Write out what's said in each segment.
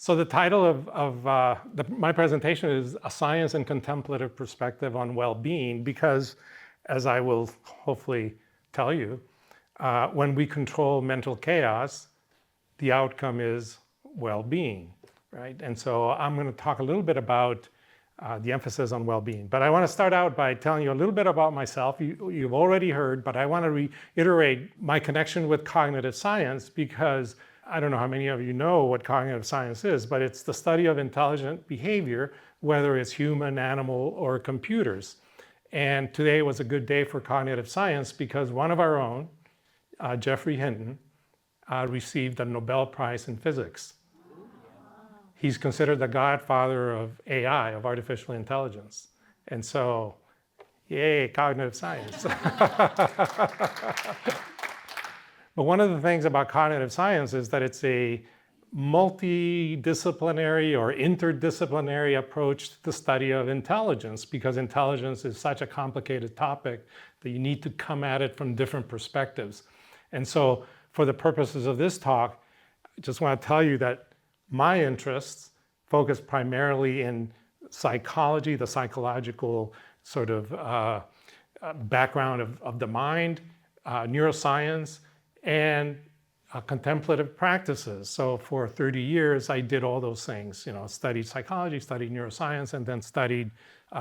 So the title of my presentation is A Science and Contemplative Perspective on Well-Being, because as I will hopefully tell you, when we control mental chaos, the outcome is well-being, right? And so I'm going to talk a little bit about the emphasis on well-being. But I want to start out by telling you a little bit about myself. You've already heard, but I want to reiterate my connection with cognitive science, because I don't know how many of you know what cognitive science is, but it's the study of intelligent behavior, whether it's human, animal, or computers. And today was a good day for cognitive science because one of our own, Geoffrey Hinton, received a Nobel Prize in physics. He's considered the godfather of AI, of artificial intelligence. And so, yay, cognitive science. But one of the things about cognitive science is that it's a multidisciplinary or interdisciplinary approach to the study of intelligence, because intelligence is such a complicated topic that you need to come at it from different perspectives. And so for the purposes of this talk, I just want to tell you that my interests focus primarily in psychology, the psychological sort of background of the mind, neuroscience, and contemplative practices. So for 30 years, I did all those things, studied psychology, studied neuroscience, and then studied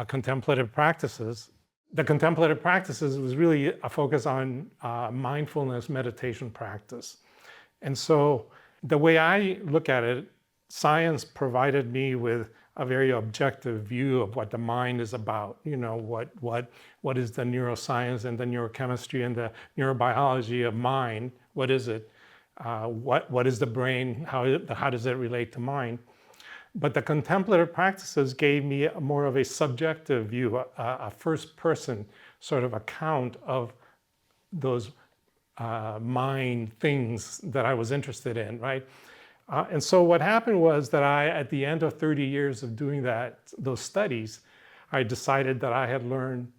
contemplative practices. The contemplative practices was really a focus on mindfulness meditation practice. And so the way I look at it, science provided me with a very objective view of what the mind is about. What is the neuroscience and the neurochemistry and the neurobiology of mind? What is it? What is the brain? How does it relate to mind? But the contemplative practices gave me more of a subjective view, a first-person sort of account of those mind things that I was interested in, right? And so what happened was that at the end of 30 years of doing those studies, I decided that I had learned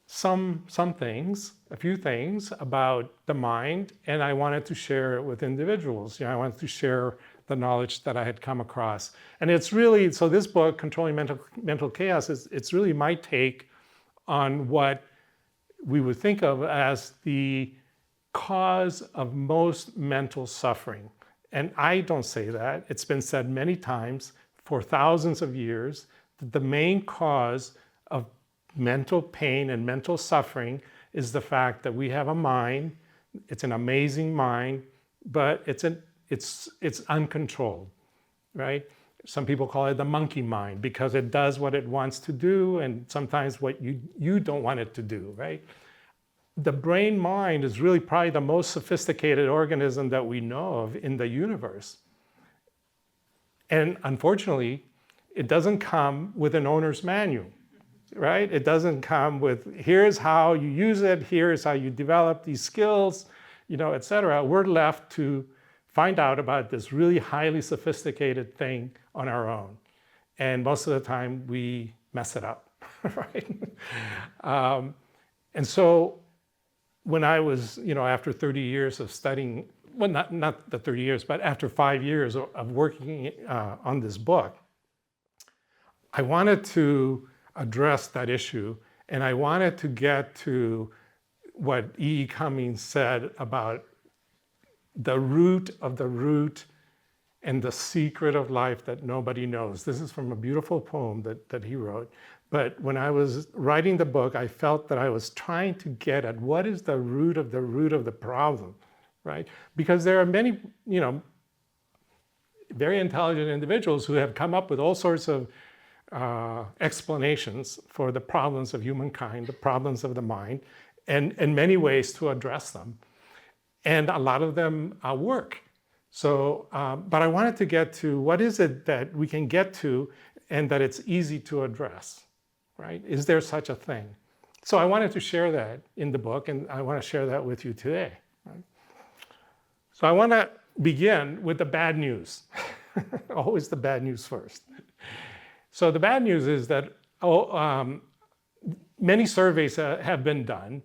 some things, a few things about the mind, and I wanted to share it with individuals. I wanted to share the knowledge that I had come across. And it's really, so this book, Controlling Mental Chaos, it's really my take on what we would think of as the cause of most mental suffering. And I don't say that. It's been said many times for thousands of years that the main cause of mental pain and mental suffering is the fact that we have a mind. It's an amazing mind, but it's uncontrolled, right? Some people call it the monkey mind because it does what it wants to do and sometimes what you don't want it to do, right? The brain mind is really probably the most sophisticated organism that we know of in the universe. And unfortunately, it doesn't come with an owner's manual, right? It doesn't come with, here's how you use it, here's how you develop these skills, et cetera. We're left to find out about this really highly sophisticated thing on our own. And most of the time, we mess it up, right? And so when I was, after 30 years of studying, well, not the 30 years, but after 5 years of working on this book, I wanted to address that issue, and I wanted to get to what E. Cummings said about the root of the root and the secret of life that nobody knows. This is from a beautiful poem that he wrote. But when I was writing the book, I felt that I was trying to get at what is the root of the problem, right? Because there are many, very intelligent individuals who have come up with all sorts of explanations for the problems of humankind, the problems of the mind, and in many ways to address them. And a lot of them work. So, but I wanted to get to what is it that we can get to and that it's easy to address, right? Is there such a thing? So I wanted to share that in the book, and I want to share that with you today. Right? So I want to begin with the bad news. Always the bad news first. So the bad news is that many surveys have been done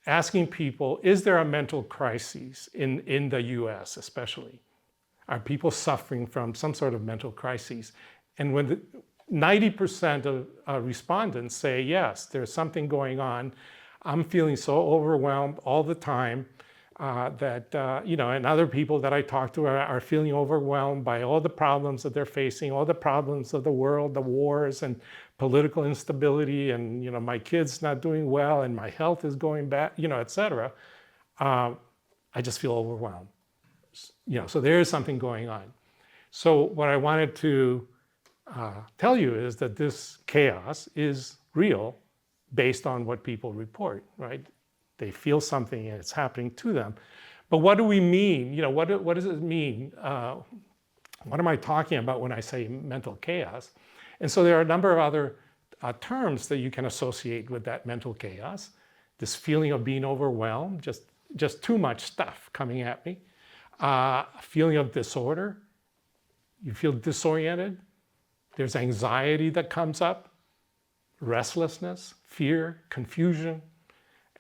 asking people, is there a mental crisis in the US especially? Are people suffering from some sort of mental crises? And when 90% of respondents say, yes, there's something going on. I'm feeling so overwhelmed all the time that, you know, and other people that I talk to are feeling overwhelmed by all the problems that they're facing, all the problems of the world, the wars and political instability, and, you know, my kid's not doing well and my health is going bad, you know, et cetera. I just feel overwhelmed. You know, so there is something going on. So what I wanted to tell you is that this chaos is real based on what people report, right? They feel something and it's happening to them. But what do we mean? You know, what does it mean? What am I talking about when I say mental chaos? And so there are a number of other terms that you can associate with that mental chaos. This feeling of being overwhelmed, just too much stuff coming at me. A feeling of disorder. You feel disoriented. There's anxiety that comes up, restlessness, fear, confusion.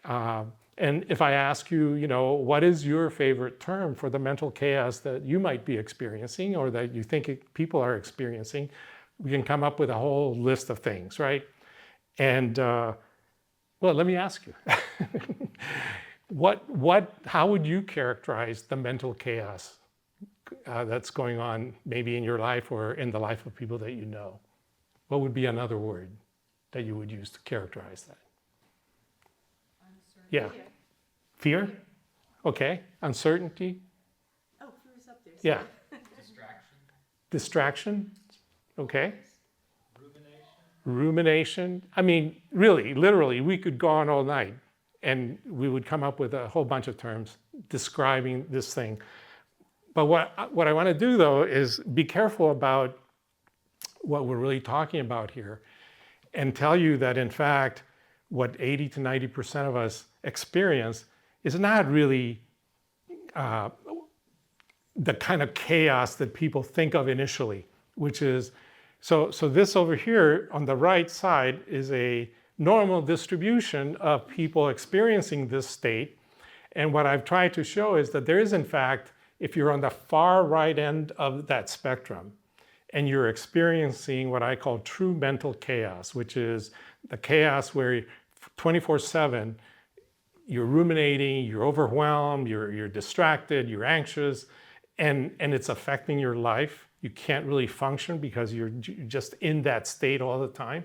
And if I ask you, you know, what is your favorite term for the mental chaos that you might be experiencing or that you think people are experiencing, we can come up with a whole list of things, right? And well, let me ask you, how would you characterize the mental chaos that's going on maybe in your life or in the life of people that you know? What would be another word that you would use to characterize that? Yeah. Fear? Okay. Uncertainty? Oh, fear's up there. Yeah. Distraction. Distraction? Okay. Rumination. Rumination. I mean, really, literally, we could go on all night and we would come up with a whole bunch of terms describing this thing. But what I want to do, though, is be careful about what we're really talking about here and tell you that, in fact, what 80 to 90% of us experience is not really the kind of chaos that people think of initially, which is, so this over here on the right side is a normal distribution of people experiencing this state. And what I've tried to show is that there is, in fact, if you're on the far right end of that spectrum and you're experiencing what I call true mental chaos, which is the chaos where 24/7 you're ruminating, you're overwhelmed, you're distracted, you're anxious, and it's affecting your life. You can't really function because you're just in that state all the time.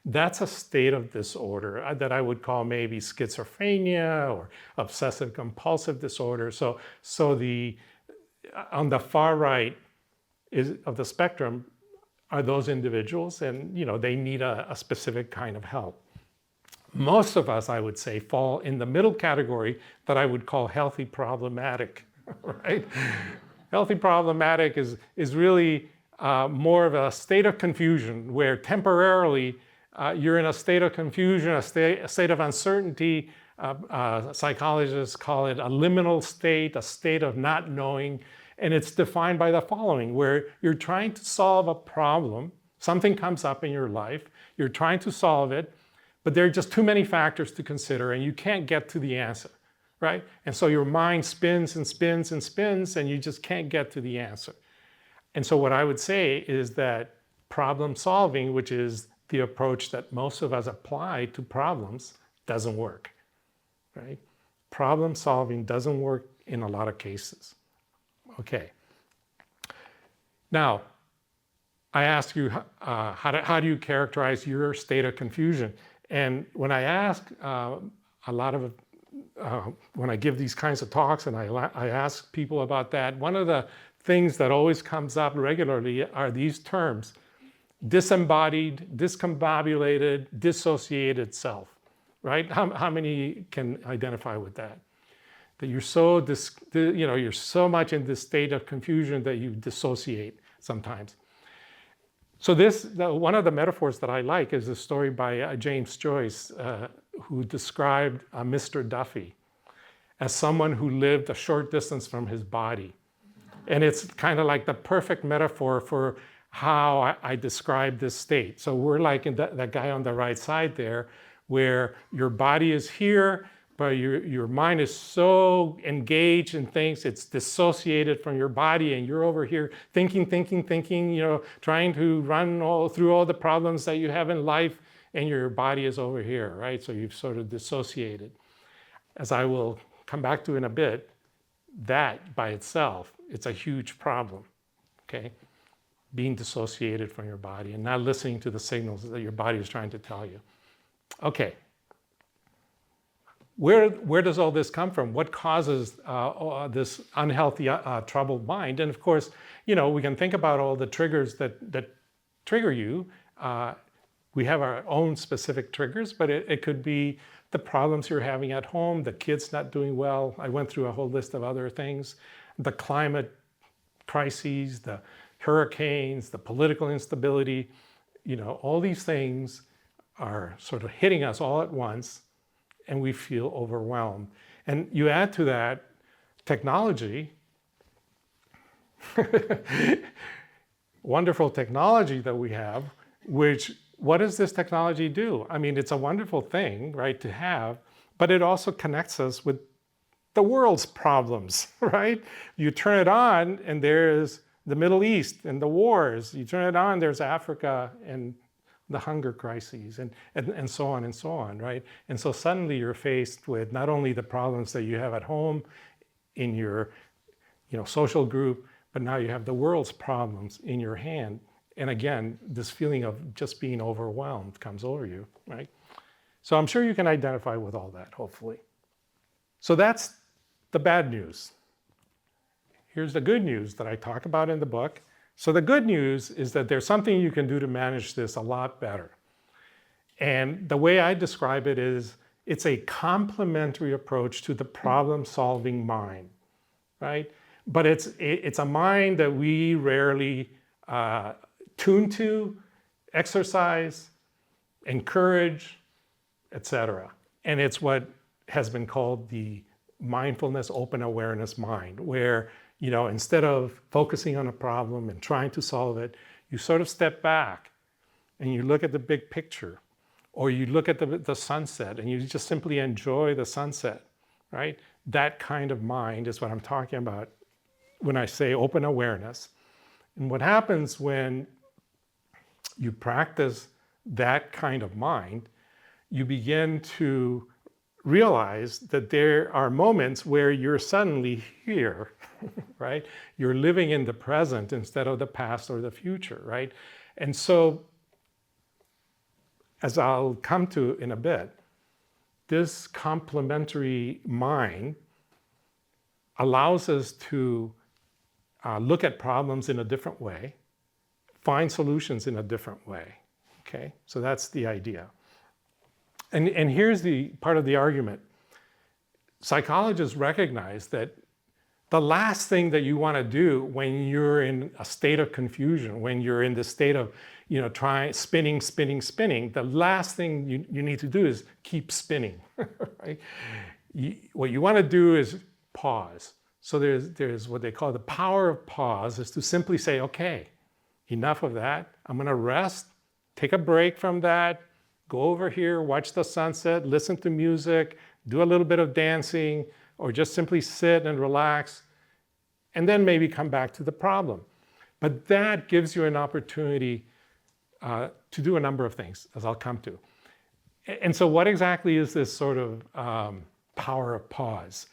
That's a state of disorder that I would call maybe schizophrenia or obsessive compulsive disorder. So on the far right of the spectrum are those individuals, and you know they need a specific kind of help. Most of us, I would say, fall in the middle category that I would call healthy problematic, right? Healthy problematic is really more of a state of confusion where temporarily you're in a state of confusion, a state of uncertainty. Psychologists call it a liminal state, a state of not knowing. And it's defined by the following, where you're trying to solve a problem, something comes up in your life, you're trying to solve it, but there are just too many factors to consider and you can't get to the answer, right? And so your mind spins and spins and spins and you just can't get to the answer. And so what I would say is that problem solving, which is the approach that most of us apply to problems, doesn't work, right? Problem solving doesn't work in a lot of cases. Okay. Now, I asked you, how do you characterize your state of confusion? And when I ask when I give these kinds of talks and I ask people about that, one of the things that always comes up regularly are these terms: disembodied, discombobulated, dissociated self, right? How many can identify with that? That you're so, you're so much in this state of confusion that you dissociate sometimes. So one of the metaphors that I like is a story by James Joyce, who described Mr. Duffy as someone who lived a short distance from his body. And it's kind of like the perfect metaphor for how I describe this state. So we're like in that guy on the right side there, where your body is here, but your mind is so engaged in things, it's dissociated from your body, and you're over here thinking, trying to run through all the problems that you have in life, and your body is over here, right? So you've sort of dissociated. As I will come back to in a bit, that by itself, it's a huge problem, okay? Being dissociated from your body and not listening to the signals that your body is trying to tell you. Okay. Where does all this come from? What causes this unhealthy, troubled mind? And of course, we can think about all the triggers that trigger you. We have our own specific triggers, but it could be the problems you're having at home, the kids not doing well. I went through a whole list of other things. The climate crises, the hurricanes, the political instability, all these things are sort of hitting us all at once, and we feel overwhelmed. And you add to that technology, wonderful technology that we have, which, what does this technology do? I mean, it's a wonderful thing, right, to have, but it also connects us with the world's problems, right? You turn it on and there's the Middle East and the wars. You turn it on, there's Africa and the hunger crises and so on, right? And so suddenly you're faced with not only the problems that you have at home in your social group, but now you have the world's problems in your hand. And again, this feeling of just being overwhelmed comes over you, right? So I'm sure you can identify with all that, hopefully. So that's the bad news. Here's the good news that I talk about in the book. So the good news is that there's something you can do to manage this a lot better. And the way I describe it is, it's a complementary approach to the problem-solving mind, right? But it's a mind that we rarely tune to, exercise, encourage, etc. And it's what has been called the mindfulness, open awareness mind, where instead of focusing on a problem and trying to solve it, you sort of step back and you look at the big picture, or you look at the sunset and you just simply enjoy the sunset, right? That kind of mind is what I'm talking about when I say open awareness. And what happens when you practice that kind of mind, you begin to realize that there are moments where you're suddenly here, right? You're living in the present instead of the past or the future, right? And so, as I'll come to in a bit, this complementary mind allows us to look at problems in a different way, find solutions in a different way, okay? So that's the idea. And here's the part of the argument. Psychologists recognize that the last thing that you want to do when you're in a state of confusion, when you're in the state of, spinning, the last thing you need to do is keep spinning, right? What you want to do is pause. So there's what they call the power of pause, is to simply say, okay, enough of that. I'm going to rest, take a break from that, go over here, watch the sunset, listen to music, do a little bit of dancing, or just simply sit and relax, and then maybe come back to the problem. But that gives you an opportunity to do a number of things, as I'll come to. And so what exactly is this sort of power of pause?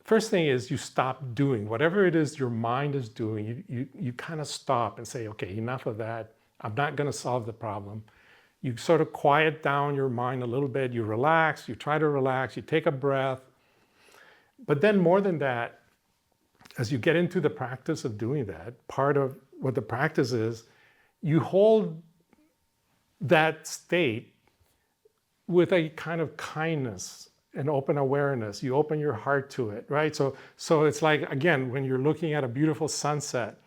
First thing is you stop doing whatever it is your mind is doing. You kind of stop and say, okay, enough of that. I'm not going to solve the problem. You sort of quiet down your mind a little bit. You relax, you try to relax, you take a breath. But then more than that, as you get into the practice of doing that, part of what the practice is, you hold that state with a kind of kindness and open awareness. You open your heart to it, right? So it's like, again, when you're looking at a beautiful sunset,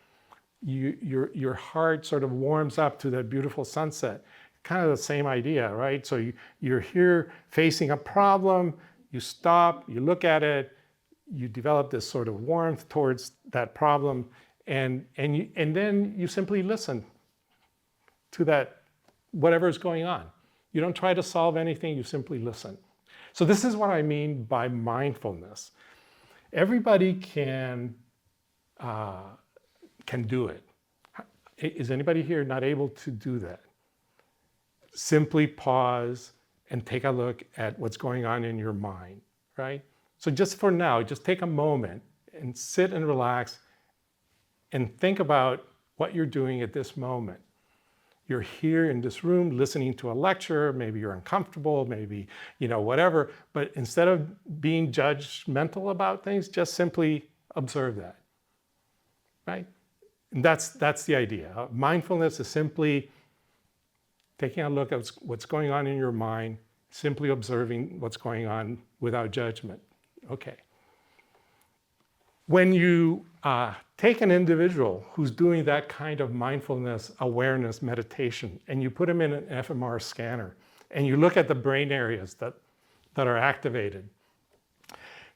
your heart sort of warms up to that beautiful sunset. Kind of the same idea, right? So you're here facing a problem, you stop, you look at it, you develop this sort of warmth towards that problem, and then you simply listen to that, whatever is going on. You don't try to solve anything, you simply listen. So this is what I mean by mindfulness. Everybody can do it. Is anybody here not able to do that? Simply pause and take a look at what's going on in your mind, right? So just for now, just take a moment and sit and relax and think about what you're doing at this moment. You're here in this room listening to a lecture, maybe you're uncomfortable, maybe, whatever, but instead of being judgmental about things, just simply observe that, right? And that's the idea. Mindfulness is simply taking a look at what's going on in your mind, simply observing what's going on without judgment. Okay. When you take an individual who's doing that kind of mindfulness, awareness, meditation, and you put them in an fMR scanner, and you look at the brain areas that are activated,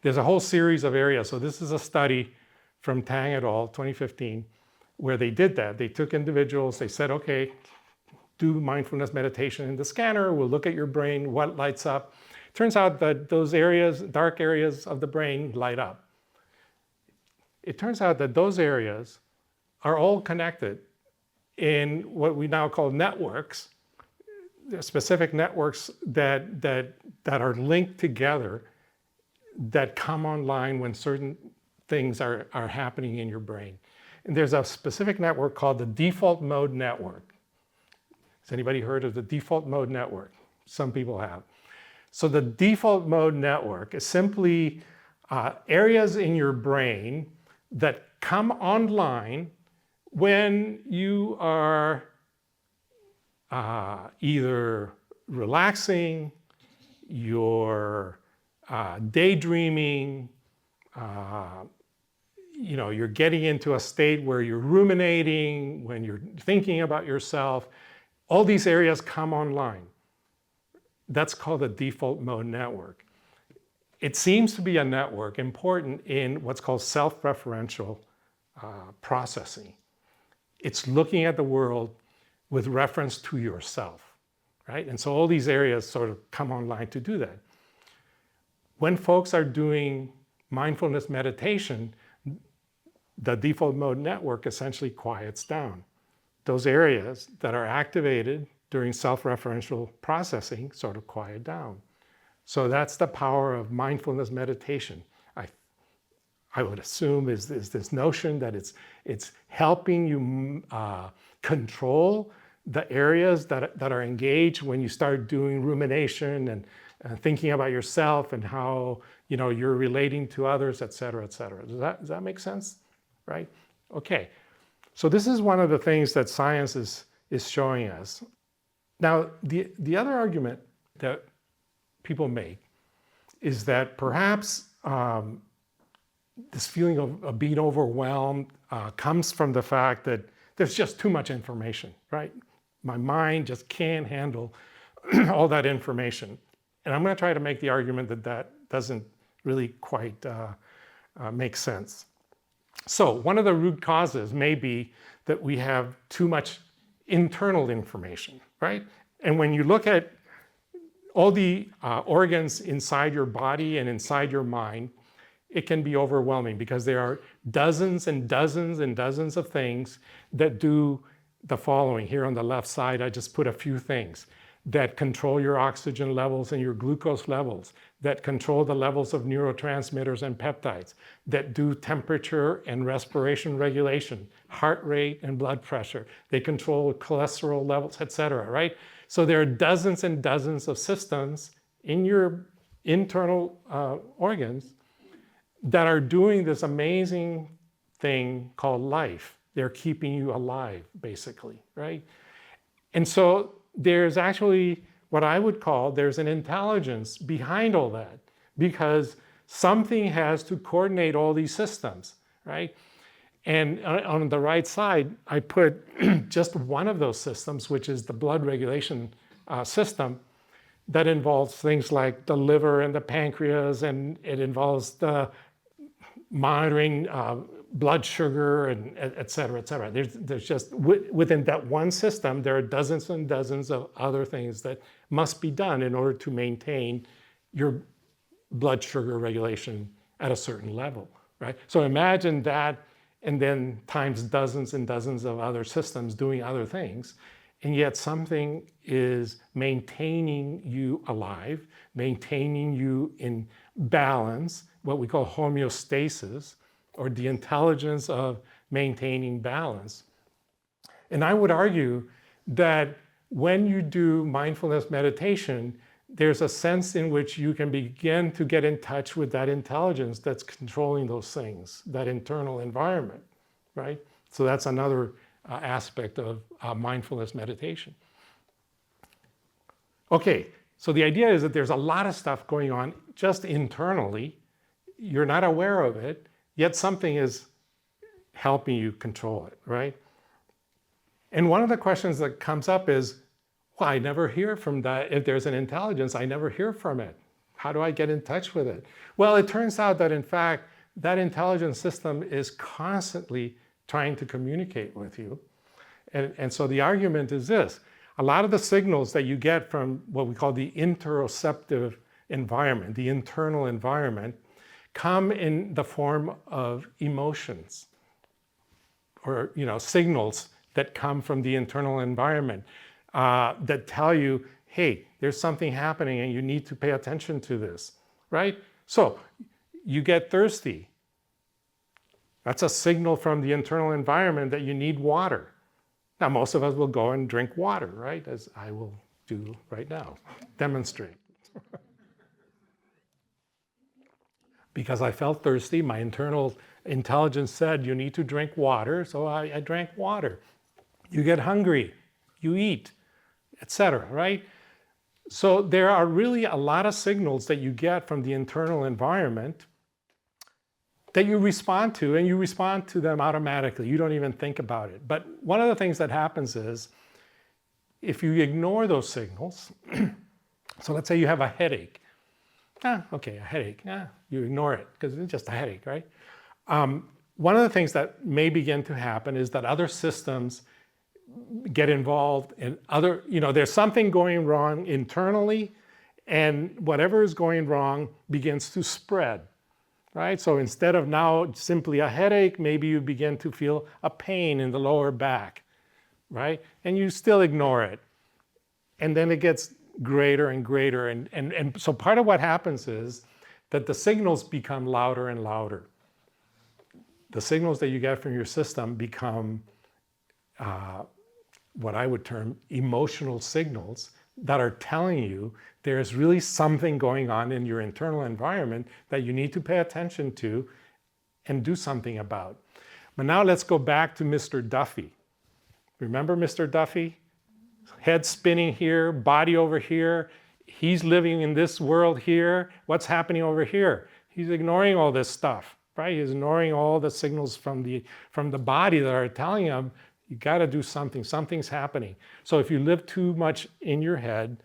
there's a whole series of areas. So this is a study from Tang et al., 2015, where they did that. They took individuals, they said, okay, do mindfulness meditation in the scanner, we'll look at your brain, what lights up. Turns out that those areas, dark areas of the brain, light up. It turns out that those areas are all connected in what we now call networks, specific networks that are linked together, that come online when certain things are happening in your brain. And there's a specific network called the default mode network. Has anybody heard of the default mode network? Some people have. So the default mode network is simply areas in your brain that come online when you are either relaxing, you're daydreaming, you're getting into a state where you're ruminating, when you're thinking about yourself. All these areas come online. That's called a default mode network. It seems to be a network important in what's called self-referential processing. It's looking at the world with reference to yourself, right? And so all these areas sort of come online to do that. When folks are doing mindfulness meditation, the default mode network essentially quiets down. Those areas that are activated during self-referential processing sort of quiet down. So that's the power of mindfulness meditation. I would assume is this notion that it's helping you control the areas that are engaged when you start doing rumination and thinking about yourself and how you're relating to others, et cetera, et cetera. Does that make sense? Right? Okay. So this is one of the things that science is showing us. Now, the other argument that people make is that perhaps this feeling of being overwhelmed comes from the fact that there's just too much information, right? My mind just can't handle all that information. And I'm going to try to make the argument that that doesn't really quite make sense. So one of the root causes may be that we have too much internal information, right? And when you look at all the organs inside your body and inside your mind, it can be overwhelming because there are dozens and dozens and dozens of things that do the following. Here on the left side, I just put a few things that control your oxygen levels and your glucose levels, that control the levels of neurotransmitters and peptides, that do temperature and respiration regulation, heart rate and blood pressure. They control cholesterol levels, et cetera, right? So there are dozens and dozens of systems in your internal organs that are doing this amazing thing called life. They're keeping you alive, basically, right? And so there's actually what I would call, there's an intelligence behind all that, because something has to coordinate all these systems, right? And on the right side, I put just one of those systems, which is the blood regulation system, that involves things like the liver and the pancreas, and it involves the monitoring blood sugar and et cetera, et cetera. There's just, within that one system, there are dozens and dozens of other things that must be done in order to maintain your blood sugar regulation at a certain level, right? So imagine that, and then times dozens and dozens of other systems doing other things, and yet something is maintaining you alive, maintaining you in balance, what we call homeostasis, or the intelligence of maintaining balance. And I would argue that when you do mindfulness meditation, there's a sense in which you can begin to get in touch with that intelligence that's controlling those things, that internal environment, right? So that's another aspect of mindfulness meditation. Okay, so the idea is that there's a lot of stuff going on just internally. You're not aware of it, yet something is helping you control it, right? And one of the questions that comes up is, well, I never hear from that. If there's an intelligence, I never hear from it. How do I get in touch with it? Well, it turns out that in fact, that intelligence system is constantly trying to communicate with you. And so the argument is this: a lot of the signals that you get from what we call the interoceptive environment, the internal environment, come in the form of emotions, or signals that come from the internal environment that tell you, hey, there's something happening and you need to pay attention to this, right? So you get thirsty. That's a signal from the internal environment that you need water. Now, most of us will go and drink water, right? As I will do right now, demonstrate. Because I felt thirsty, my internal intelligence said, you need to drink water, so I drank water. You get hungry, you eat, etc., right? So there are really a lot of signals that you get from the internal environment that you respond to, and you respond to them automatically. You don't even think about it. But one of the things that happens is, if you ignore those signals, so let's say you have a headache. Okay, a headache. You ignore it because it's just a headache, right? One of the things that may begin to happen is that other systems get involved in other, there's something going wrong internally, and whatever is going wrong begins to spread, right? So instead of now simply a headache, maybe you begin to feel a pain in the lower back, right? And you still ignore it. And then it gets greater and greater. And so part of what happens is that the signals become louder and louder. The signals that you get from your system become what I would term emotional signals that are telling you there's really something going on in your internal environment that you need to pay attention to and do something about. But now let's go back to Mr. Duffy. Remember Mr. Duffy? Head spinning here, body over here. He's living in this world here. What's happening over here? He's ignoring all this stuff, right? He's ignoring all the signals from the body that are telling him, you got to do something. Something's happening. So if you live too much in your head,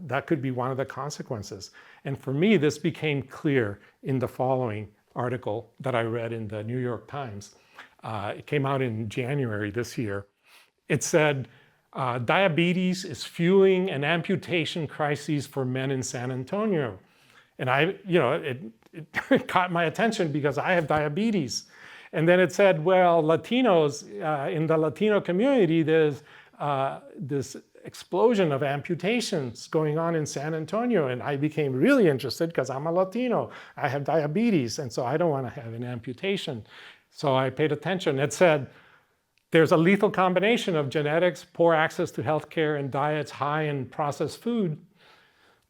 that could be one of the consequences. And for me, this became clear in the following article that I read in the New York Times. It came out in January this year. It said, diabetes is fueling an amputation crisis for men in San Antonio. And it caught my attention because I have diabetes. And then it said, well, Latinos, in the Latino community, there's this explosion of amputations going on in San Antonio. And I became really interested because I'm a Latino. I have diabetes, and so I don't want to have an amputation. So I paid attention. It said, there's a lethal combination of genetics, poor access to healthcare, and diets high in processed food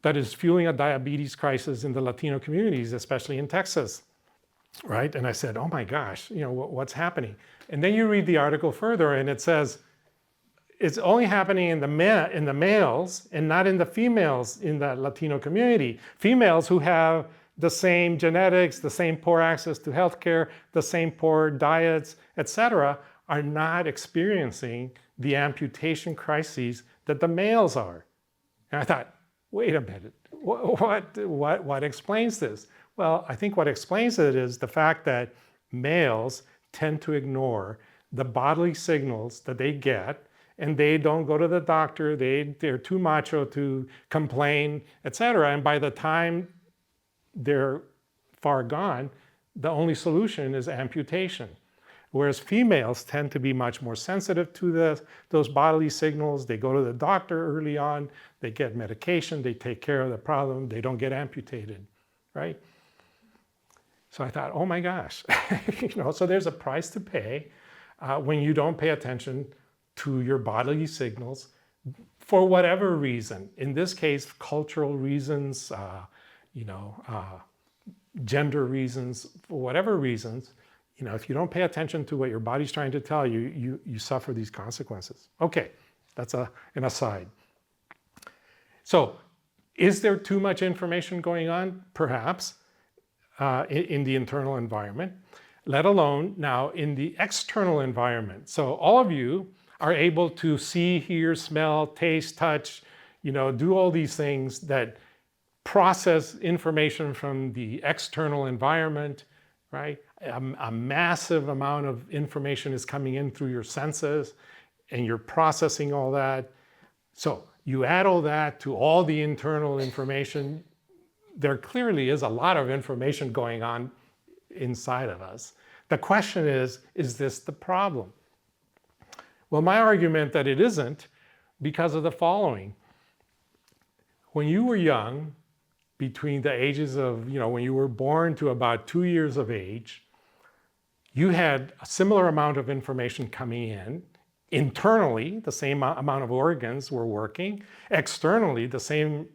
that is fueling a diabetes crisis in the Latino communities, especially in Texas. Right? And I said, oh my gosh, what's happening? And then you read the article further and it says, it's only happening in the males and not in the females in the Latino community. Females who have the same genetics, the same poor access to healthcare, the same poor diets, etc., are not experiencing the amputation crises that the males are. And I thought, wait a minute, what explains this? Well, I think what explains it is the fact that males tend to ignore the bodily signals that they get, and they don't go to the doctor, they're too macho to complain, etc. And by the time they're far gone, the only solution is amputation. Whereas females tend to be much more sensitive to those bodily signals. They go to the doctor early on, they get medication, they take care of the problem, they don't get amputated, right? So I thought, oh my gosh, so there's a price to pay when you don't pay attention to your bodily signals for whatever reason. In this case, cultural reasons, gender reasons, for whatever reasons. If you don't pay attention to what your body's trying to tell you, you suffer these consequences. Okay, that's an aside. So, is there too much information going on? Perhaps, in the internal environment, let alone now in the external environment. So all of you are able to see, hear, smell, taste, touch, do all these things that process information from the external environment, right? A massive amount of information is coming in through your senses and you're processing all that. So you add all that to all the internal information, there clearly is a lot of information going on inside of us. The question is this the problem? Well, my argument that it isn't because of the following. When you were young, between the ages of, when you were born to about 2 years of age, you had a similar amount of information coming in. Internally, the same amount of organs were working. Externally, the same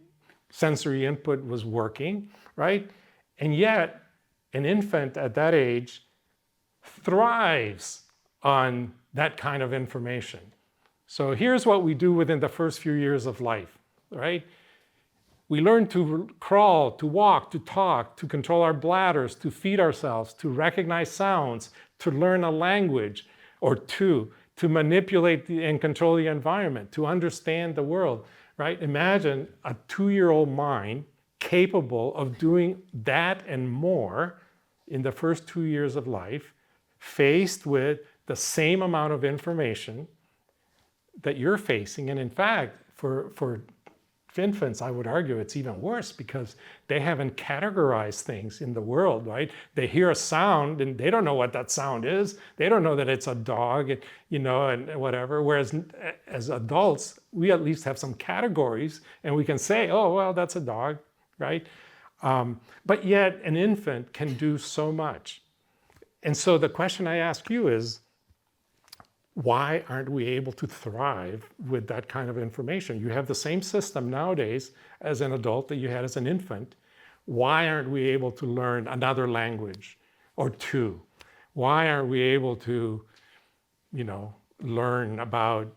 sensory input was working, right? And yet, an infant at that age thrives on that kind of information. So here's what we do within the first few years of life, right? We learn to crawl, to walk, to talk, to control our bladders, to feed ourselves, to recognize sounds, to learn a language or two, to manipulate and control the environment, to understand the world, right? Imagine a 2-year-old mind capable of doing that and more in the first 2 years of life, faced with the same amount of information that you're facing. And in fact, for infants, I would argue it's even worse because they haven't categorized things in the world, right? They hear a sound and they don't know what that sound is. They don't know that it's a dog, and whatever. Whereas as adults, we at least have some categories and we can say, oh, well, that's a dog, right? But yet an infant can do so much. And so the question I ask you is, why aren't we able to thrive with that kind of information? You have the same system nowadays as an adult that you had as an infant. Why aren't we able to learn another language or two? Why aren't we able to, learn about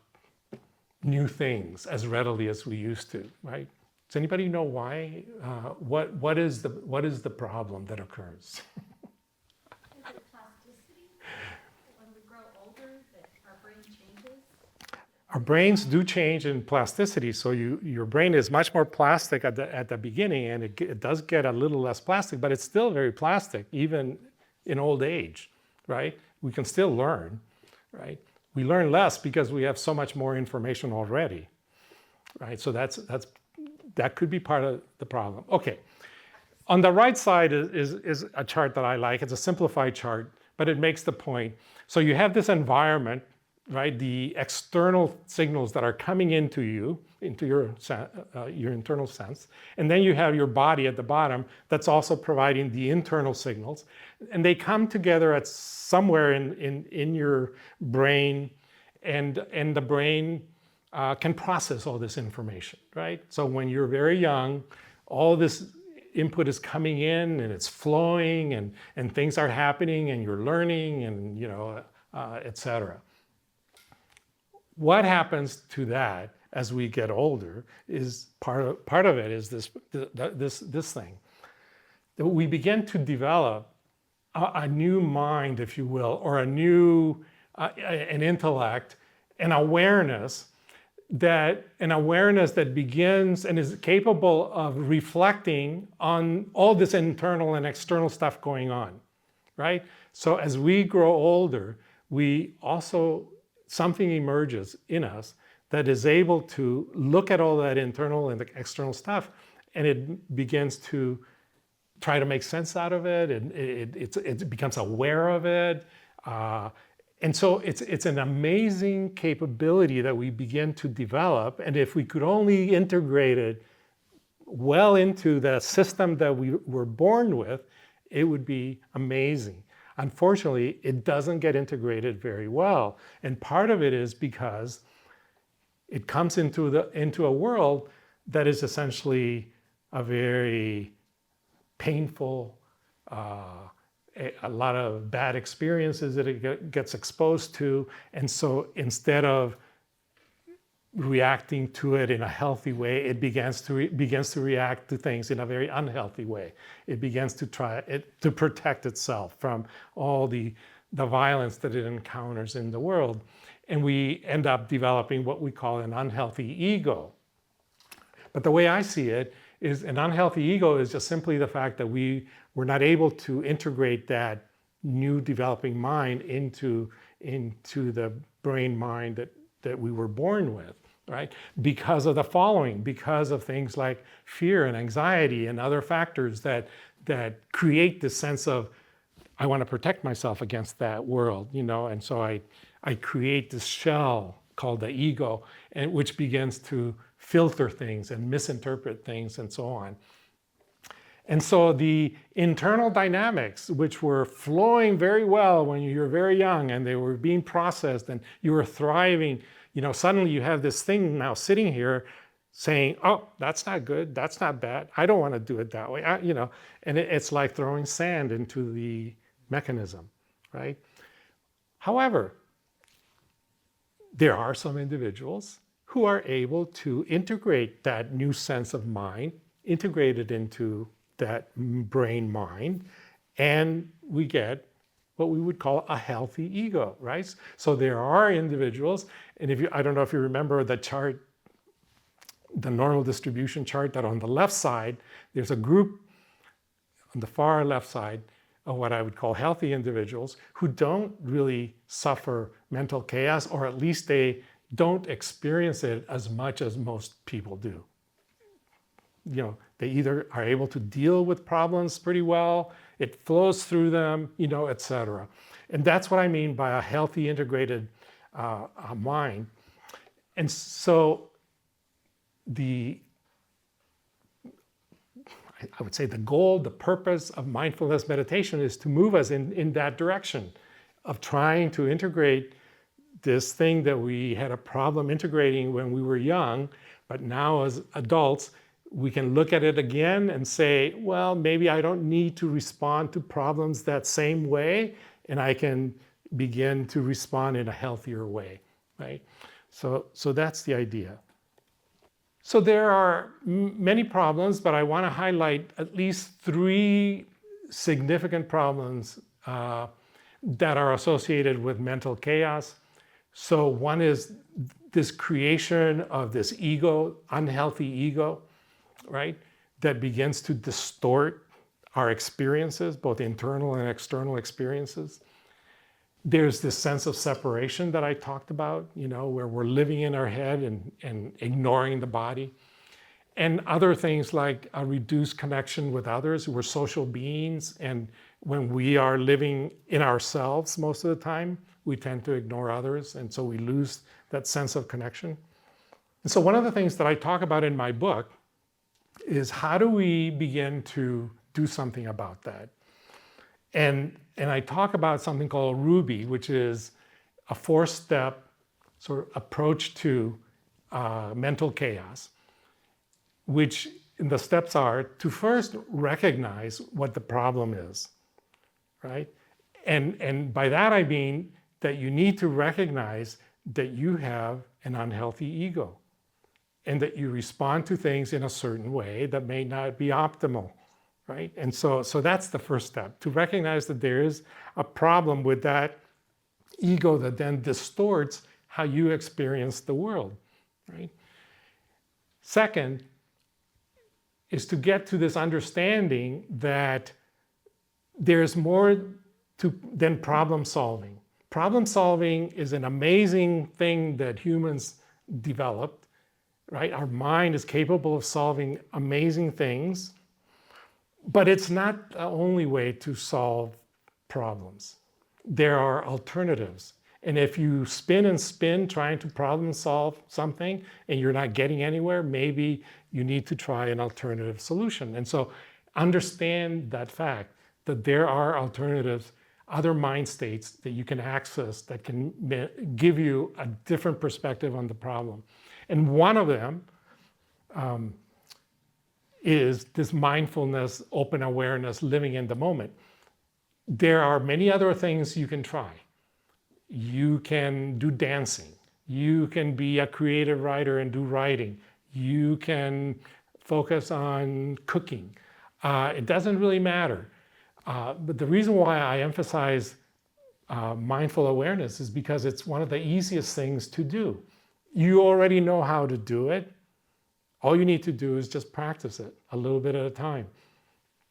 new things as readily as we used to, right? Does anybody know why? What is the problem that occurs? Is it plasticity? When we grow older, that our brain changes? Our brains do change in plasticity, so your brain is much more plastic at the beginning, and it does get a little less plastic, but it's still very plastic, even in old age, right? We can still learn, right? We learn less because we have so much more information already, right? So that could be part of the problem. Okay, on the right side is a chart that I like. It's a simplified chart, but it makes the point. So you have this environment, right? The external signals that are coming into you, into your internal sense. And then you have your body at the bottom that's also providing the internal signals. And they come together at somewhere in your brain, and the brain can process all this information, right? So when you're very young, all this input is coming in and it's flowing and things are happening and you're learning and, et cetera. What happens to that as we get older is part of it is this thing. That we begin to develop a new mind, if you will, or a new an intellect, an awareness that begins and is capable of reflecting on all this internal and external stuff going on, right? So as we grow older, something emerges in us that is able to look at all that internal and external stuff, and it begins to try to make sense out of it, and it becomes aware of it. And so it's an amazing capability that we begin to develop. And if we could only integrate it well into the system that we were born with, it would be amazing. Unfortunately, it doesn't get integrated very well. And part of it is because it comes into a world that is essentially a very painful, a lot of bad experiences that it gets exposed to. And so instead of reacting to it in a healthy way, it begins to react to things in a very unhealthy way. It begins to try to protect itself from all the violence that it encounters in the world. And we end up developing what we call an unhealthy ego. But the way I see it is an unhealthy ego is just simply the fact that we're not able to integrate that new developing mind into the brain mind that we were born with, right? Because of the following, because of things like fear and anxiety and other factors that create this sense of, I want to protect myself against that world, and so I create this shell called the ego, and which begins to filter things and misinterpret things and so on. And so the internal dynamics, which were flowing very well when you were very young and they were being processed and you were thriving, suddenly you have this thing now sitting here saying, oh, that's not good, that's not bad, I don't want to do it that way, and it's like throwing sand into the mechanism, right? However, there are some individuals who are able to integrate that new sense of mind, integrate it into that brain mind, and we get what we would call a healthy ego, right? So there are individuals, and I don't know if you remember the chart, the normal distribution chart, that on the left side, there's a group on the far left side of what I would call healthy individuals who don't really suffer mental chaos, or at least they don't experience it as much as most people do. They either are able to deal with problems pretty well, it flows through them, etc. And that's what I mean by a healthy, integrated mind. And so I would say the goal, the purpose of mindfulness meditation is to move us in that direction of trying to integrate this thing that we had a problem integrating when we were young, but now as adults, we can look at it again and say, well, maybe I don't need to respond to problems that same way, and I can begin to respond in a healthier way, right? So that's the idea. So there are many problems, but I want to highlight at least 3 significant problems that are associated with mental chaos. So one is this creation of this ego, unhealthy ego, right? That begins to distort our experiences, both internal and external experiences. There's this sense of separation that I talked about, where we're living in our head and ignoring the body. And other things like a reduced connection with others. We're social beings, and when we are living in ourselves most of the time, we tend to ignore others, and so we lose that sense of connection. And so one of the things that I talk about in my book is how do we begin to do something about that? And I talk about something called Ruby, which is a 4-step sort of approach to mental chaos, which the steps are to first recognize what the problem is, right? And by that I mean that you need to recognize that you have an unhealthy ego and that you respond to things in a certain way that may not be optimal, right? And so that's the first step, to recognize that there is a problem with that ego that then distorts how you experience the world, right? Second is to get to this understanding that there's more than problem solving. Problem solving is an amazing thing that humans developed, right? Our mind is capable of solving amazing things, But it's not the only way to solve problems. There are alternatives. And if you spin and spin trying to problem solve something and you're not getting anywhere, maybe you need to try an alternative solution. And so understand that fact that there are alternatives, other mind states that you can access that can give you a different perspective on the problem. And one of them is this mindfulness, open awareness, living in the moment. There are many other things you can try. You can do dancing. You can be a creative writer and do writing. You can focus on cooking. It doesn't really matter. But the reason why I emphasize mindful awareness is because it's one of the easiest things to do. You already know how to do it. All you need to do is just practice it a little bit at a time.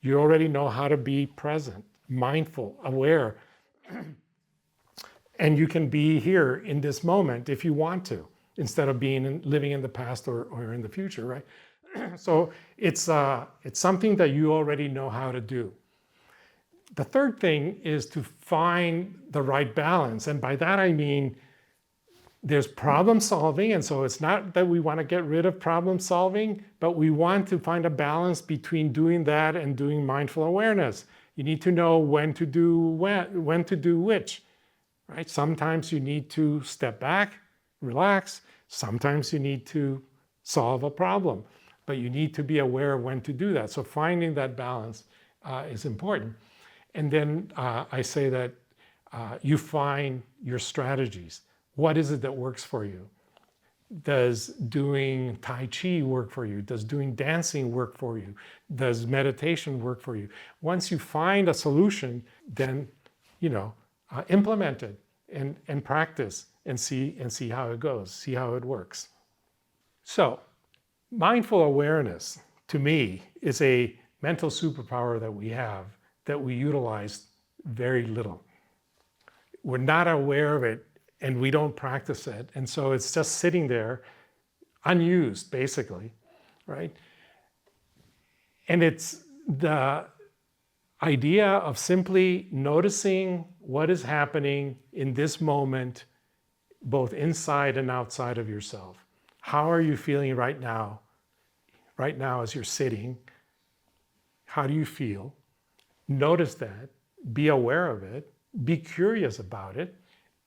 You already know how to be present, mindful, aware. And you can be here in this moment if you want to, instead of living in the past or in the future, right? So it's something that you already know how to do. The third thing is to find the right balance. And by that I mean there's problem solving. And so it's not that we want to get rid of problem solving, but we want to find a balance between doing that and doing mindful awareness. You need to know when to do which. Right? Sometimes you need to step back, relax. Sometimes you need to solve a problem, but you need to be aware of when to do that. So finding that balance is important. And then I say that you find your strategies. What is it that works for you? Does doing Tai Chi work for you? Does doing dancing work for you? Does meditation work for you? Once you find a solution, then, implement it and practice and see how it goes, see how it works. So, mindful awareness, to me, is a mental superpower that we have that we utilize very little. We're not aware of it and we don't practice it. And so it's just sitting there unused, basically, right? And it's the idea of simply noticing what is happening in this moment, both inside and outside of yourself. How are you feeling right now? Right now as you're sitting, how do you feel? Notice that, be aware of it, be curious about it,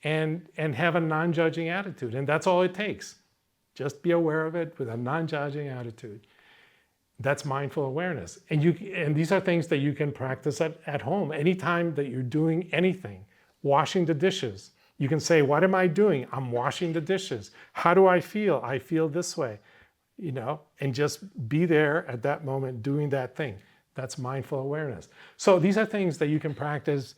and have a non-judging attitude. And that's all it takes. Just be aware of it with a non-judging attitude. That's mindful awareness. And these are things that you can practice at home. Anytime that you're doing anything, washing the dishes, you can say, what am I doing? I'm washing the dishes. How do I feel? I feel this way, and just be there at that moment doing that thing. That's mindful awareness. So these are things that you can practice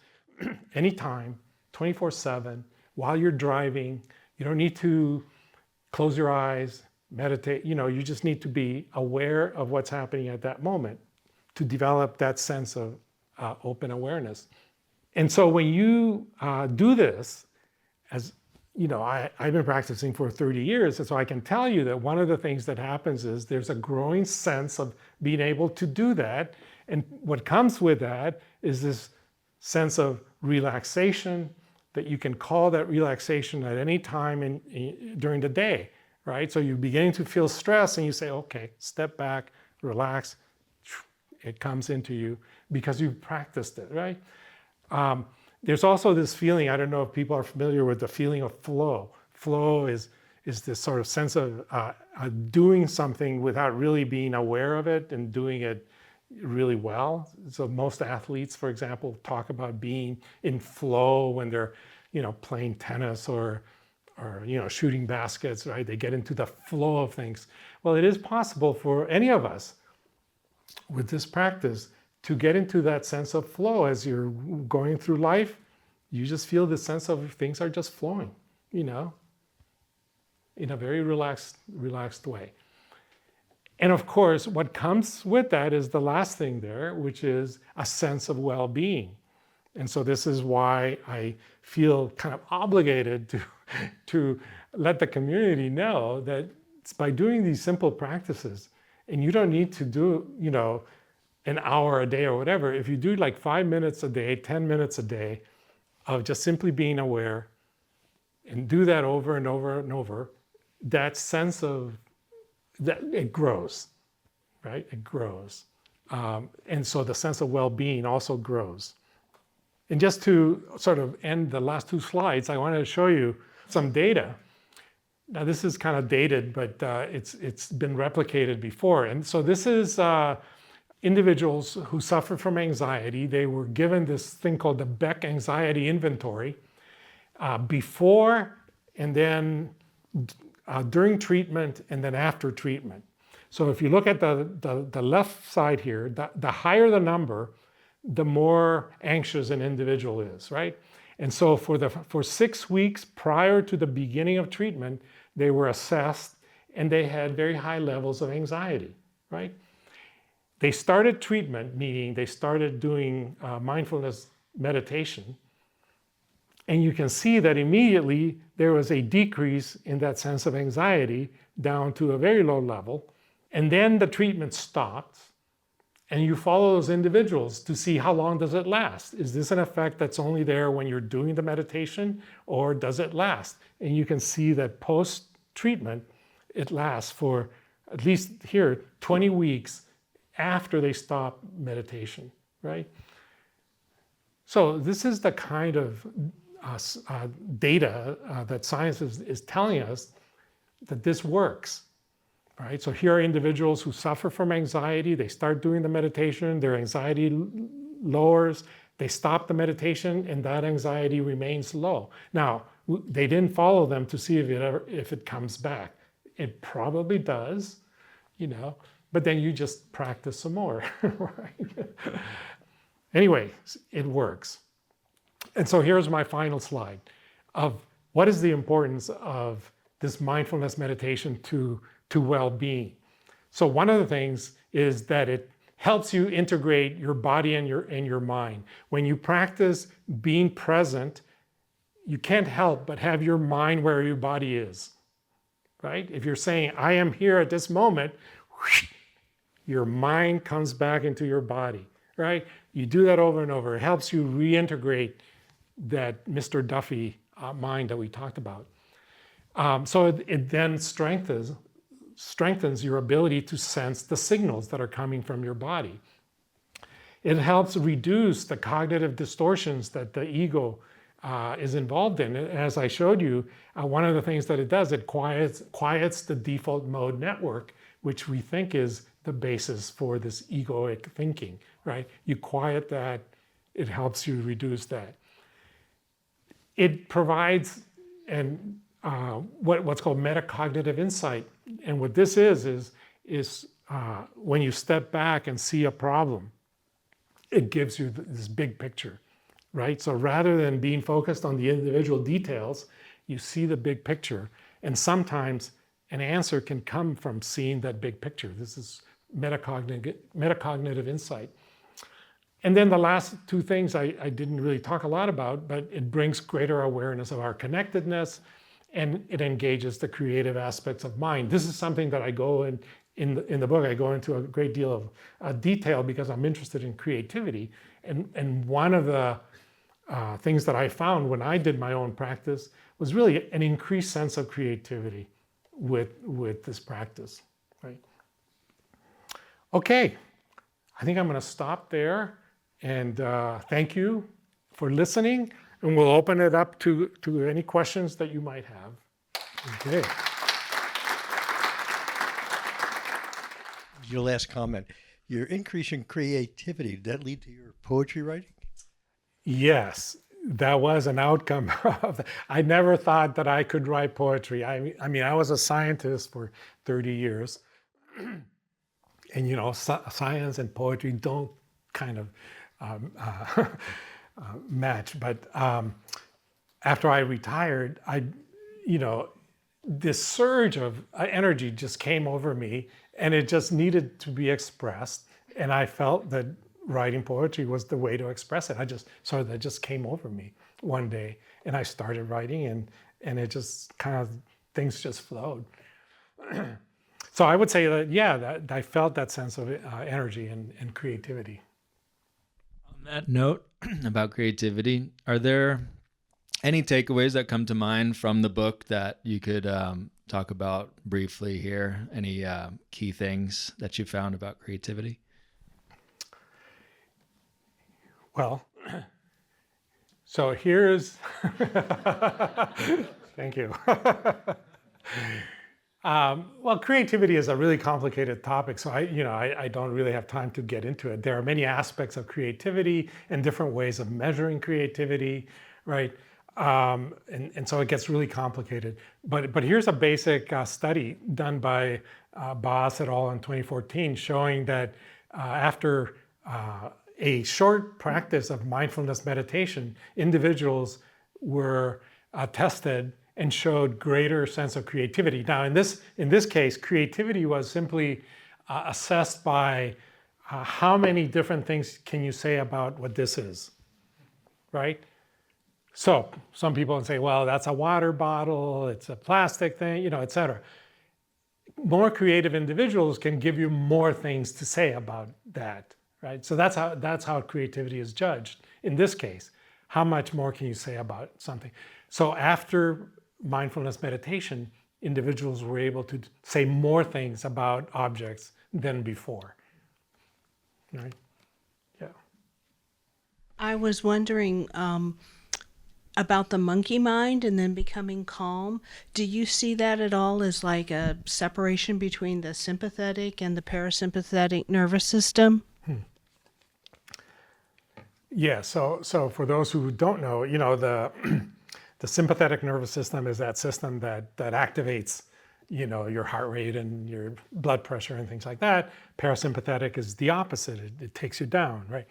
anytime, 24/7, while you're driving. You don't need to close your eyes, meditate. You just need to be aware of what's happening at that moment to develop that sense of open awareness. And so when you do this, as I've been practicing for 30 years, and so I can tell you that one of the things that happens is there's a growing sense of being able to do that. And what comes with that is this sense of relaxation, that you can call that relaxation at any time during the day, right? So you're beginning to feel stress and you say, okay, step back, relax. It comes into you because you've practiced it, right? There's also this feeling, I don't know if people are familiar with the feeling of flow. Flow is this sort of sense of doing something without really being aware of it and doing it really well. So most athletes, for example, talk about being in flow when they're, playing tennis or shooting baskets, right? They get into the flow of things. Well, it is possible for any of us with this practice to get into that sense of flow as you're going through life. You just feel the sense of things are just flowing, in a very relaxed way. And of course, what comes with that is the last thing there, which is a sense of well-being. And so this is why I feel kind of obligated to let the community know that it's by doing these simple practices, and you don't need to do, an hour a day or whatever, if you do like 5 minutes a day, 10 minutes a day of just simply being aware and do that over and over and over, that sense of that it grows, right? It grows. And so the sense of well-being also grows. And just to sort of end the last 2 slides, I wanted to show you some data. Now this is kind of dated, but it's been replicated before. And so this is individuals who suffer from anxiety. They were given this thing called the Beck Anxiety Inventory before and then during treatment and then after treatment. So if you look at the left side here, the higher the number, the more anxious an individual is, right? And so for 6 weeks prior to the beginning of treatment, they were assessed and they had very high levels of anxiety, right? They started treatment, meaning they started doing mindfulness meditation, and you can see that immediately there was a decrease in that sense of anxiety down to a very low level, and then the treatment stopped, and you follow those individuals to see how long does it last. Is this an effect that's only there when you're doing the meditation, or does it last? And you can see that post-treatment, it lasts for at least here 20 weeks after they stop meditation, right? So this is the kind of data that science is telling us that this works, right? So here are individuals who suffer from anxiety. They start doing the meditation, their anxiety lowers, they stop the meditation, and that anxiety remains low. Now, they didn't follow them to see if it comes back. It probably does, you know, but then you just practice some more, right? Anyway, it works. And so here's my final slide of what is the importance of this mindfulness meditation to well-being. So one of the things is that it helps you integrate your body and your mind. When you practice being present, you can't help but have your mind where your body is, right? If you're saying, I am here at this moment, your mind comes back into your body, right? You do that over and over. It helps you reintegrate that Mr. Duffy mind that we talked about. So it then strengthens your ability to sense the signals that are coming from your body. It helps reduce the cognitive distortions that the ego is involved in. As I showed you, one of the things that it does, it quiets the default mode network, which we think is the basis for this egoic thinking, right? You quiet that, it helps you reduce that. It provides what's called metacognitive insight. And what this is when you step back and see a problem, it gives you this big picture, right? So rather than being focused on the individual details, you see the big picture. And sometimes an answer can come from seeing that big picture. This is metacognitive insight. And then the last 2 things I didn't really talk a lot about, but it brings greater awareness of our connectedness, and it engages the creative aspects of mind. This is something that I go in the book, I go into a great deal of detail because I'm interested in creativity. And one of the things that I found when I did my own practice was really an increased sense of creativity with this practice, right? Okay, I think I'm going to stop there. And thank you for listening. And we'll open it up to any questions that you might have. Okay. Your last comment, your increase in creativity, did that lead to your poetry writing? Yes, that was an outcome of that. I never thought that I could write poetry. I mean, I was a scientist for 30 years. And, you know, science and poetry don't kind of match. But after I retired, this surge of energy just came over me, and it just needed to be expressed. And I felt that writing poetry was the way to express it. That just came over me one day, and I started writing, and it just kind of, things just flowed. So I would say that, yeah, that I felt that sense of energy and creativity. On that note about creativity, are there any takeaways that come to mind from the book that you could talk about briefly here? Any key things that you found about creativity? Well, so here's, thank you. Well, creativity is a really complicated topic, so I don't really have time to get into it. There are many aspects of creativity and different ways of measuring creativity, right? And so it gets really complicated. But here's a basic study done by Boss et al. In 2014 showing that after a short practice of mindfulness meditation, individuals were tested and showed greater sense of creativity. Now, in this case, creativity was simply assessed by how many different things can you say about what this is, right? So some people say, well, that's a water bottle, it's a plastic thing, et cetera. More creative individuals can give you more things to say about that, right? So that's how creativity is judged. In this case, how much more can you say about something? So after mindfulness meditation, individuals were able to say more things about objects than before, right? Yeah. I was wondering about the monkey mind and then becoming calm. Do you see that at all as like a separation between the sympathetic and the parasympathetic nervous system? Yeah, so for those who don't know, the sympathetic nervous system is that system that activates, your heart rate and your blood pressure and things like that. Parasympathetic is the opposite. It takes you down, right?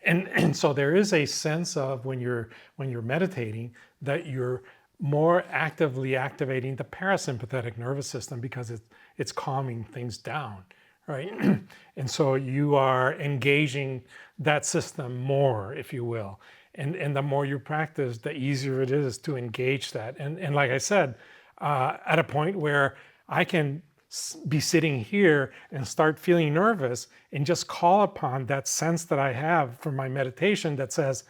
And so there is a sense of when you're meditating that you're more actively activating the parasympathetic nervous system because it's calming things down, right? And so you are engaging that system more, if you will. And the more you practice, the easier it is to engage that. And like I said, at a point where I can be sitting here and start feeling nervous and just call upon that sense that I have from my meditation that says,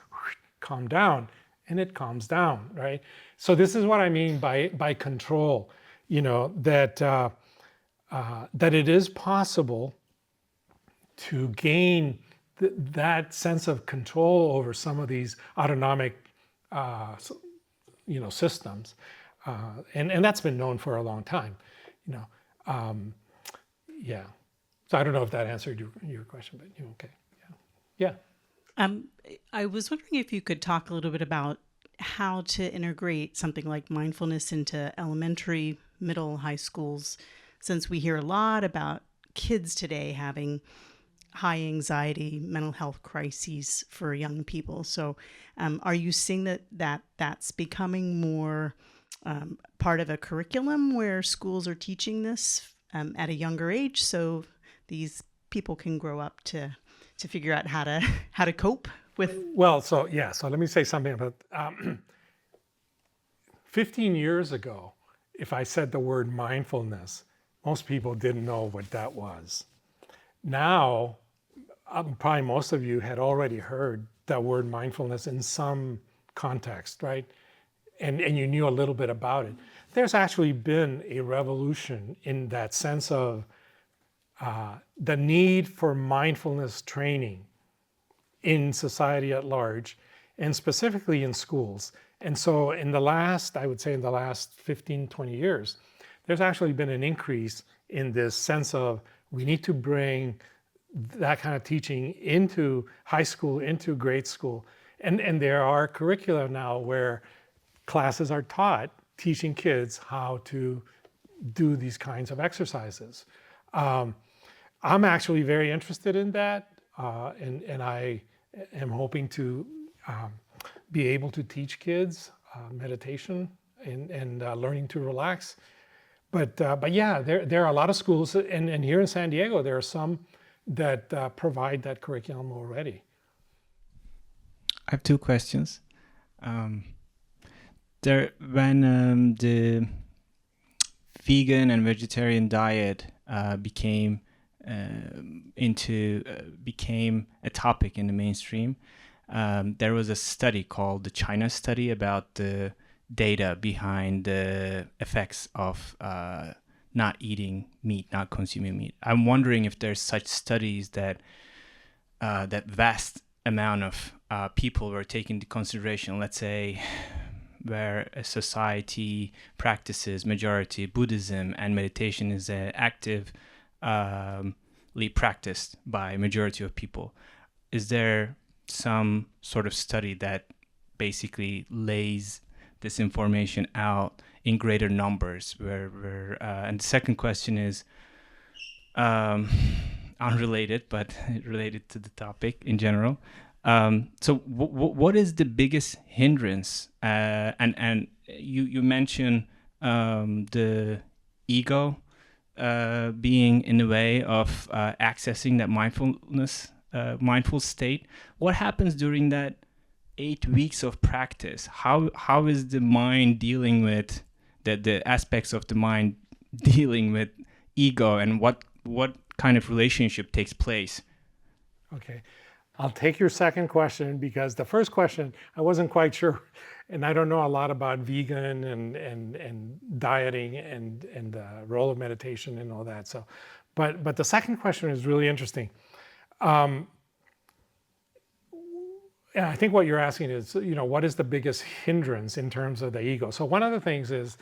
calm down, and it calms down, right? So this is what I mean by control, that it is possible to gain that sense of control over some of these autonomic, systems, and that's been known for a long time, yeah. So I don't know if that answered your question, but okay, yeah. I was wondering if you could talk a little bit about how to integrate something like mindfulness into elementary, middle, high schools, since we hear a lot about kids today having high anxiety, mental health crises for young people. So are you seeing that's becoming more part of a curriculum where schools are teaching this at a younger age so these people can grow up to figure out how to cope with? Well, so let me say something about 15 years ago, if I said the word mindfulness, most people didn't know what that was. Now, probably most of you had already heard that word mindfulness in some context, right? And you knew a little bit about it. There's actually been a revolution in that sense of the need for mindfulness training in society at large, and specifically in schools. And so I would say in the last 15, 20 years, there's actually been an increase in this sense of we need to bring that kind of teaching into high school, into grade school. And there are curricula now where classes are taught teaching kids how to do these kinds of exercises. I'm actually very interested in that, and I am hoping to be able to teach kids meditation and learning to relax. But yeah, there are a lot of schools, and here in San Diego, there are some that provide that curriculum already. I have two questions. When the vegan and vegetarian diet became became a topic in the mainstream, there was a study called the China study about the data behind the effects of not eating meat, not consuming meat. I'm wondering if there's such studies that that vast amount of people were taken into consideration, let's say, where a society practices majority Buddhism and meditation is actively practiced by majority of people. Is there some sort of study that basically lays this information out in greater numbers? And the second question is unrelated, but related to the topic in general. So what is the biggest hindrance? And you mentioned the ego being in the way of accessing that mindful state. What happens during that 8 weeks of practice? How is the mind dealing with the aspects of the mind dealing with ego, and what kind of relationship takes place? Okay. I'll take your second question, because the first question, I wasn't quite sure, and I don't know a lot about vegan and dieting and the role of meditation and all that. So, but the second question is really interesting. And I think what you're asking is, what is the biggest hindrance in terms of the ego? So one of the things is,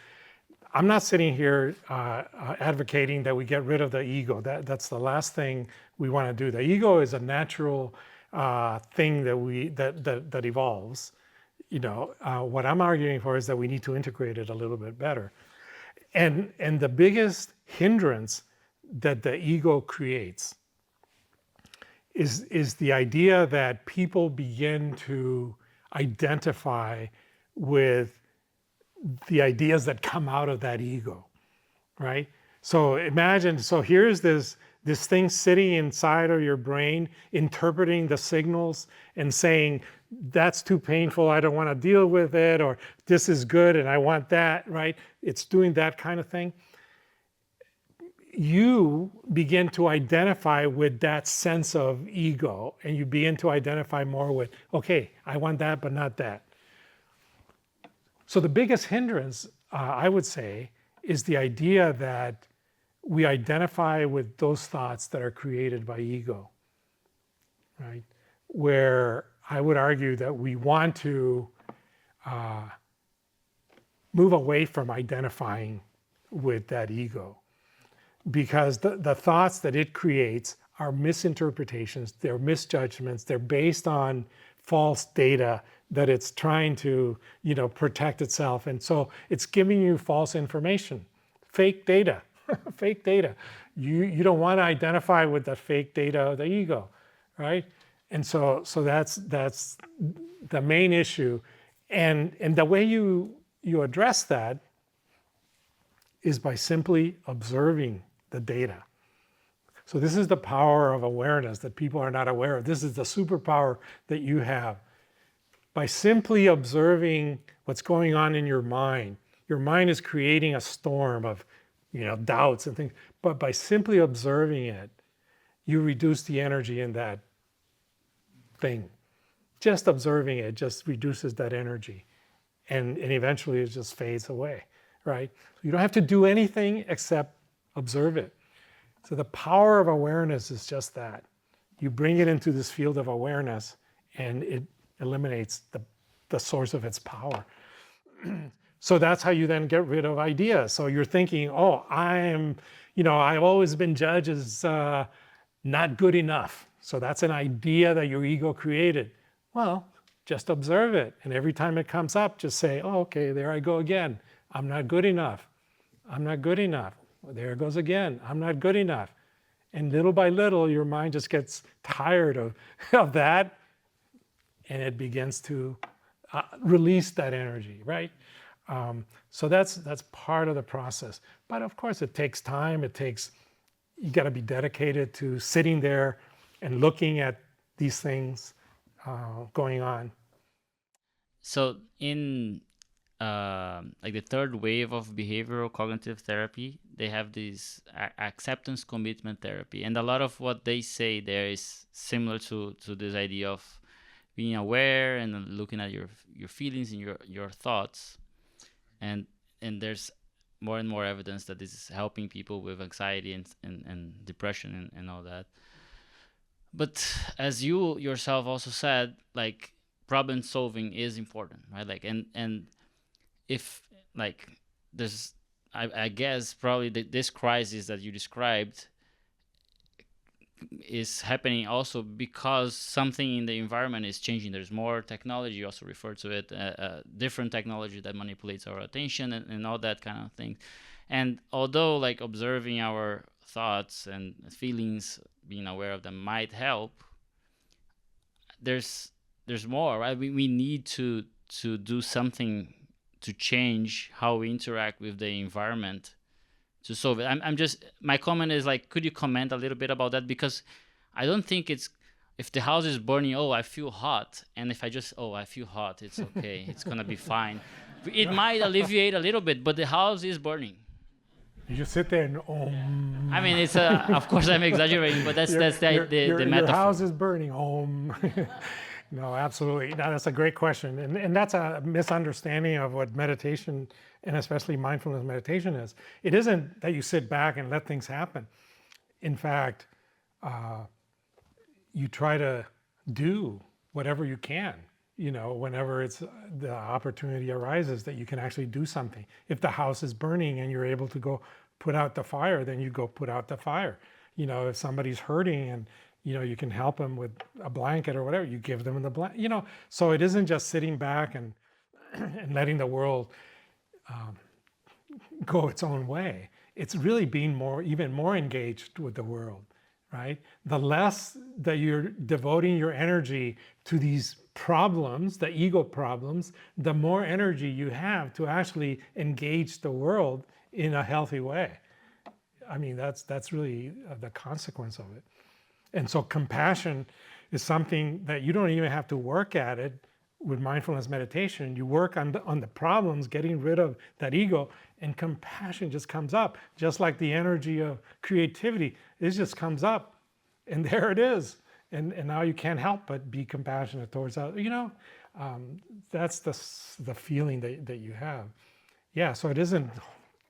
I'm not sitting here advocating that we get rid of the ego. That's the last thing we want to do. The ego is a natural thing that evolves. What I'm arguing for is that we need to integrate it a little bit better. And the biggest hindrance that the ego creates is the idea that people begin to identify with the ideas that come out of that ego, right? So imagine, here's this thing sitting inside of your brain, interpreting the signals and saying, that's too painful, I don't want to deal with it, or this is good and I want that, right? It's doing that kind of thing. You begin to identify with that sense of ego, and you begin to identify more with, okay, I want that, but not that. So the biggest hindrance, I would say, is the idea that we identify with those thoughts that are created by ego, right? Where I would argue that we want to move away from identifying with that ego, because the thoughts that it creates are misinterpretations, they're misjudgments, they're based on false data that it's trying to, protect itself. And so it's giving you false information, fake data, fake data. You don't want to identify with the fake data of the ego, right? And so that's the main issue. And the way you address that is by simply observing the data. So this is the power of awareness that people are not aware of. This is the superpower that you have. By simply observing what's going on in your mind is creating a storm of, doubts and things. But by simply observing it, you reduce the energy in that thing. Just observing it just reduces that energy. And eventually it just fades away, right? You don't have to do anything except observe it. So the power of awareness is just that. You bring it into this field of awareness, and it eliminates the source of its power. So that's how you then get rid of ideas. So you're thinking, oh, I've always been judged as not good enough. So that's an idea that your ego created. Well, just observe it. And every time it comes up, just say, oh, okay, there I go again. I'm not good enough. I'm not good enough. Well, there it goes again. I'm not good enough. And little by little, your mind just gets tired of that, and it begins to release that energy, right? So that's part of the process. But of course, it takes time. You got to be dedicated to sitting there and looking at these things going on. So in like the third wave of behavioral cognitive therapy. They have this acceptance commitment therapy, and a lot of what they say there is similar to this idea of being aware and looking at your feelings and your thoughts, and there's more and more evidence that this is helping people with anxiety and depression and all that. But as you yourself also said, like, problem solving is important, right? Like, and if, like, there's, I guess probably this crisis that you described is happening also because something in the environment is changing. There's more technology, you also refer to it, different technology that manipulates our attention and all that kind of thing. And although, like, observing our thoughts and feelings, being aware of them might help, there's more, right? We need to do something to change how we interact with the environment to solve it. I'm just, my comment is, like, could you comment a little bit about that? Because I don't think it's, if the house is burning, oh, I feel hot, and if I just, oh, I feel hot, it's okay, it's gonna be fine. It might alleviate a little bit, but the house is burning. You just sit there and I mean, it's of course I'm exaggerating, but that's the metaphor. Your house is burning. No, absolutely. No, that's a great question, and that's a misunderstanding of what meditation, and especially mindfulness meditation, is. It isn't that you sit back and let things happen. In fact, you try to do whatever you can. Whenever the opportunity arises that you can actually do something. If the house is burning and you're able to go put out the fire, then you go put out the fire. If somebody's hurting and you can help them with a blanket or whatever, you give them the blanket. So it isn't just sitting back and letting the world go its own way. It's really being even more engaged with the world, right? The less that you're devoting your energy to these problems, the ego problems, the more energy you have to actually engage the world in a healthy way. I mean, that's really the consequence of it. And so compassion is something that you don't even have to work at it with mindfulness meditation. You work on the problems, getting rid of that ego, and compassion just comes up, just like the energy of creativity. It just comes up, and there it is. And now you can't help but be compassionate towards others. That's the feeling that you have. Yeah, so it isn't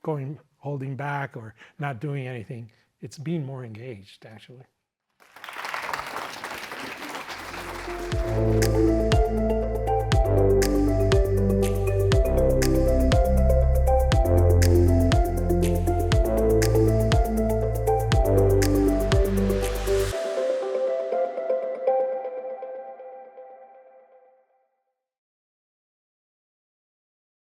holding back or not doing anything. It's being more engaged, actually.